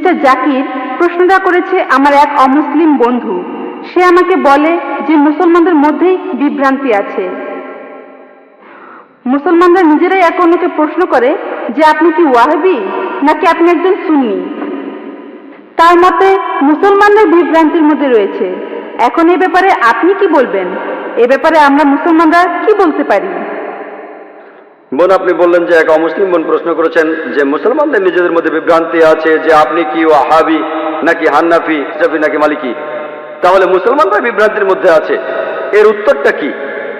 Mister Zakir, প্রশ্নটা করেছে আমার এক অমুসলিম বন্ধু। সে আমাকে বলে যে মুসলমানদের মধ্যেই বিভ্রান্তি আছে। মুসলমানরা নিজেরাই এক অন্যকে প্রশ্ন করে যে আপনি কি ওয়াহাবি নাকি আপনি একজন সুন্নি। তার মতে মুসলমানদের বিভ্রান্তির মধ্যে রয়েছে। এখন এ ব্যাপারে আপনি কি বলবেন? এ ব্যাপারে আমরা মুসলমানরা কি বলতে পারি? বোন, আপনি বললেন যে এক অমুসলিম বোন প্রশ্ন করেছেন যে মুসলমানদের নিজেদের মধ্যে বিভ্রান্তি আছে যে আপনি কি ওয়াহাবি নাকি হান্নাফি, শাফি নাকি মালিকি। তাহলে মুসলমানরা বিভ্রান্তির মধ্যে আছে, এর উত্তরটা কি?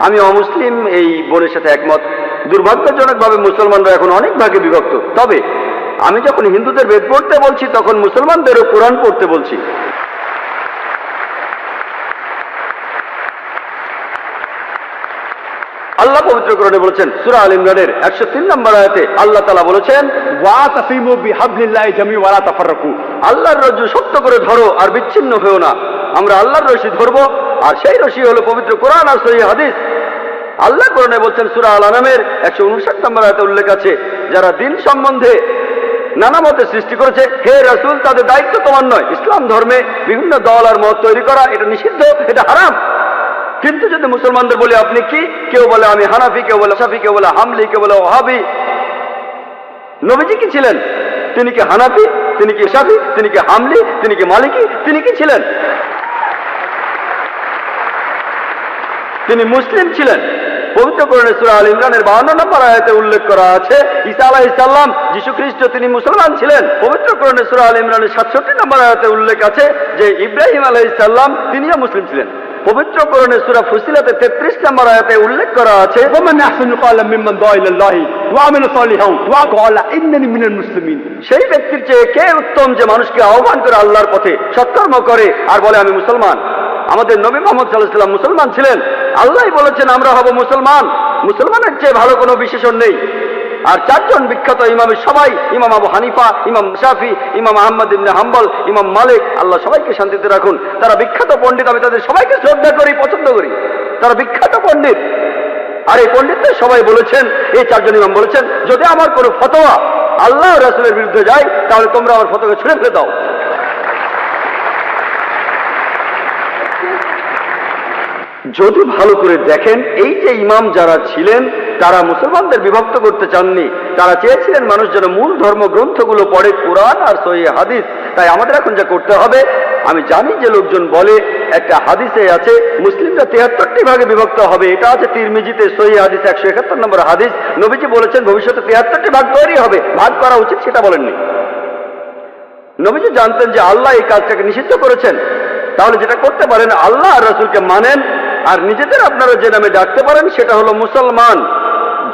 আমি অমুসলিম এই বোনের সাথে একমত। দুর্ভাগ্যজনকভাবে মুসলমানরা এখন অনেক ভাগে বিভক্ত। তবে আমি যখন হিন্দুদের বেদ পড়তে বলছি তখন মুসলমানদেরও কোরআন পড়তে বলছি। আল্লাহ পবিত্র কোরআনে বলেছেন, সূরা আল ইমরানের 103 নম্বর আয়াতে আল্লাহ তাআলা বলেছেন, ওয়াতাসিমু বিহাবলিল্লাহি জামিআন ওয়া লা তাফাররাকু। আল্লাহর রজ্জু শক্ত করে ধরো আর বিচ্ছিন্ন হও না। আমরা আল্লাহর রশি ধরবো, আর সেই রশি হলো পবিত্র কোরআন আর সহিহ হাদিস। আল্লাহ কোরআনে বলছেন, সূরা আল আনামের 159 নম্বর আয়াতে উল্লেখ আছে, যারা দিন সম্বন্ধে নানা মতে সৃষ্টি করেছে, হে রাসূল, তাদের দায়িত্ব তোমার নয়। ইসলাম ধর্মে বিভিন্ন দল আর মত তৈরি করা এটা নিষিদ্ধ, এটা হারাম। কিন্তু যদি মুসলমানদের বলি আপনি কি, কেউ বলে আমি হানাফি, কেউ বলে শাফি, কেউ বলে হামলি, কেউ বলে ওয়াহাবি। নবীজি কি ছিলেন? তিনি কি হানাফি? তিনি কি শাফি? তিনি কি হামলি? তিনি কি মালিকি? তিনি কি ছিলেন? তিনি মুসলিম ছিলেন। পবিত্র কোরআনে সূরা আল ইমরানের 52 নম্বর আয়াতে উল্লেখ করা আছে, ঈসা আলাইহিস সালাম, যীশু খ্রিস্ট, তিনি মুসলমান ছিলেন। পবিত্র কোরআনে সূরা আল ইমরানের 67 নম্বর আয়াতে উল্লেখ আছে যে ইব্রাহিম আলাইহিস সালাম, তিনিও মুসলিম ছিলেন। পবিত্র কোরআনে সূরা ফুসিলাতে 33 নম্বর আয়াতে উল্লেখ করা আছে, ওমান আহসানু ক্বালাম মিম্মান দাআ ইলাল্লাহি ওয়া আমিলা সালিহান ওয়া ক্বালা ইন্নানি মিনাল মুসলিমিন। সেই ব্যক্তির চেয়ে কে উত্তম যে মানুষকে আহ্বান করে আল্লাহর পথে, সৎকর্ম করে আর বলে আমি মুসলমান। আমাদের নবী মুহাম্মদ সাল্লাল্লাহু আলাইহি ওয়াসাল্লাম মুসলমান ছিলেন। আল্লাহই বলেছেন আমরা হব মুসলমান। মুসলমানের চেয়ে ভালো কোনো বিশেষণ নেই। আর চারজন বিখ্যাত ইমামের সবাই, ইমাম আবু হানিফা, ইমাম শাফি, ইমাম আহমদ ইবনে হাম্বল, ইমাম মালিক, আল্লাহ সবাইকে শান্তিতে রাখুন, তারা বিখ্যাত পণ্ডিত। আমি তাদের সবাইকে শ্রদ্ধা করি, পছন্দ করি। তারা বিখ্যাত পণ্ডিত। আর এই পণ্ডিতদের সবাই বলেছেন, এই চারজন ইমাম বলেছেন, যদি আমার কোনো ফতোয়া আল্লাহ ও রাসূলের বিরুদ্ধে যায় তাহলে তোমরা আমার ফতোয়াকে ছুঁড়ে ফেলে দাও। যদি ভালো করে দেখেন, এই যে ইমাম যারা ছিলেন তারা মুসলমানদের বিভক্ত করতে চাননি। তারা চেয়েছিলেন মানুষ যেন মূল ধর্মগ্রন্থগুলো পড়ে, কোরআন আর সহিহ হাদিস। তাই আমাদের এখন যা করতে হবে, আমি জানি যে লোকজন বলে একটা হাদিসে আছে মুসলিমরা 73টি ভাগে বিভক্ত হবে। এটা আছে তিরমিজিতে, সহিহ হাদিস 171 নম্বর হাদিস। নবীজি বলেছেন ভবিষ্যতে 73টি ভাগ তৈরি হবে। ভাগ করা উচিত সেটা বলেননি। নবীজি জানতেন যে আল্লাহ এই কাজটাকে নিষিদ্ধ করেছেন। তাহলে যেটা করতে পারেন, আল্লাহ আর রাসূলকে মানেন আর নিজেদের আপনারা যে নামে ডাকতে পারেন সেটা হলো মুসলমান।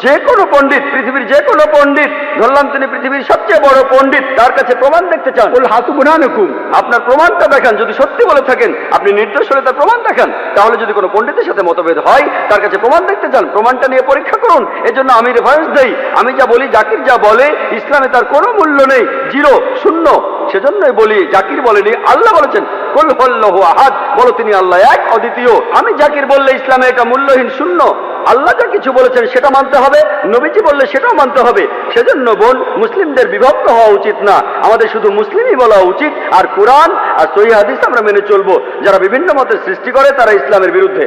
যে কোনো পণ্ডিত, পৃথিবীর যে কোনো পণ্ডিত, ধরলাম তিনি পৃথিবীর সবচেয়ে বড় পণ্ডিত, তার কাছে প্রমাণ দেখতে চান, বল হাতু বুরহানুকুম, আপনার প্রমাণটা দেখান। যদি সত্যি বলে থাকেন, আপনি নির্দোষ হলে তার প্রমাণ দেখান। তাহলে যদি কোনো পণ্ডিতের সাথে মতভেদ হয়, তার কাছে প্রমাণ দেখতে চান, প্রমাণটা নিয়ে পরীক্ষা করুন। এজন্য আমি রেফারেন্স দেই। আমি যা বলি, জাকির যা বলে, ইসলামে তার কোনো মূল্য নেই, জিরো, শূন্য। সেজন্যই বলি, জাকির বলেনি, আল্লাহ বলেছেন কুল হুয়াল্লাহু আহাদ, বলো তিনি আল্লাহ এক, অদ্বিতীয়। আমি জাকির বললে ইসলামে এটা মূল্যহীন, শূন্য। আল্লাহ যা কিছু বলেছেন সেটা মানতে হবে, নবীজি বললে সেটাও মানতে হবে। সেজন্য বোন, মুসলিমদের বিভক্ত হওয়া উচিত না, আমাদের শুধু মুসলিমই বলা উচিত। আর কোরআন আর সহিহ হাদিস আমরা মেনে চলবো। যারা বিভিন্ন মতের সৃষ্টি করে তারা ইসলামের বিরুদ্ধে।